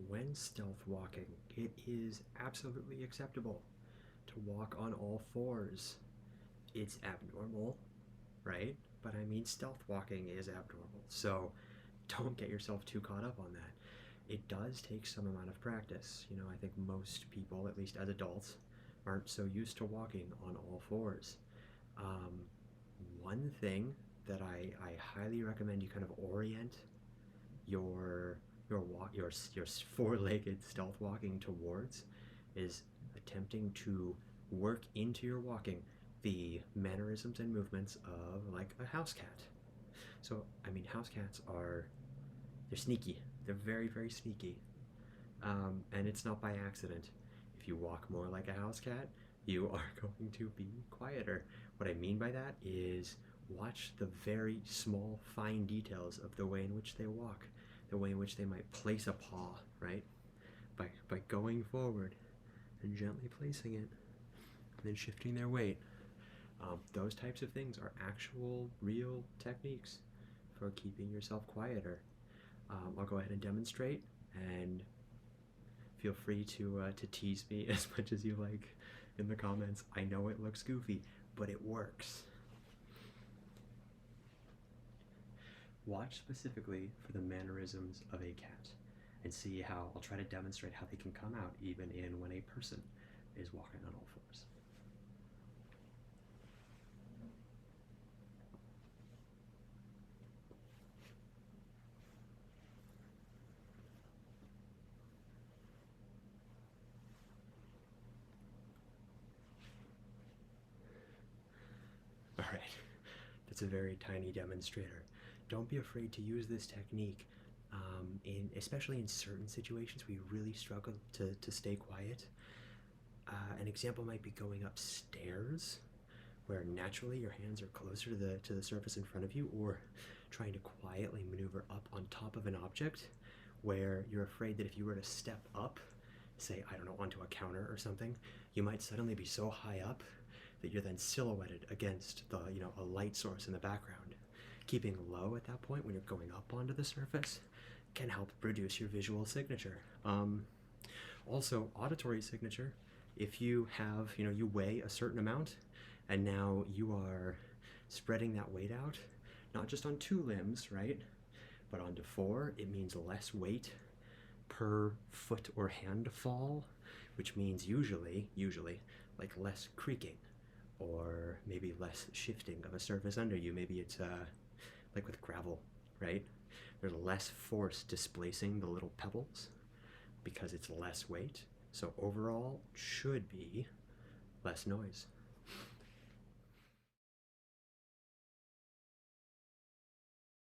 when stealth walking, it is absolutely acceptable to walk on all fours. It's abnormal, right? But I mean, stealth walking is abnormal. So don't get yourself too caught up on that. It does take some amount of practice. I think most people, at least as adults, aren't so used to walking on all fours. Um, One thing that I highly recommend you kind of orient your your four-legged stealth walking towards is attempting to work into your walking the mannerisms and movements of like a house cat. So I mean, house cats are they're sneaky. They're very very sneaky, and it's not by accident. If you walk more like a house cat, you are going to be quieter. What I mean by that is watch the very small, fine details of the way in which they walk, the way in which they might place a paw, right? By going forward and gently placing it, and then shifting their weight. Those types of things are actual, real techniques for keeping yourself quieter. I'll go ahead and demonstrate, and feel free to tease me as much as you like in the comments. I know it looks goofy, but it works. Watch specifically for the mannerisms of a cat and see how I'll try to demonstrate how they can come out even in when a person is walking on all fours. All right, that's a very tiny demonstrator. Don't be afraid to use this technique, especially in certain situations where you really struggle to stay quiet. An example might be going upstairs, where naturally your hands are closer to the surface in front of you, or trying to quietly maneuver up on top of an object, where you're afraid that if you were to step up, say, I don't know, onto a counter or something, you might suddenly be so high up that you're then silhouetted against a light source in the background. Keeping low at that point when you're going up onto the surface can help produce your visual signature. Also, auditory signature. If you have, you weigh a certain amount, and now you are spreading that weight out, not just on 2 limbs, right, but onto 4, it means less weight per foot or hand fall, which means usually, like less creaking, or maybe less shifting of a surface under you. Maybe it's like with gravel, right? There's less force displacing the little pebbles because it's less weight. So overall, should be less noise.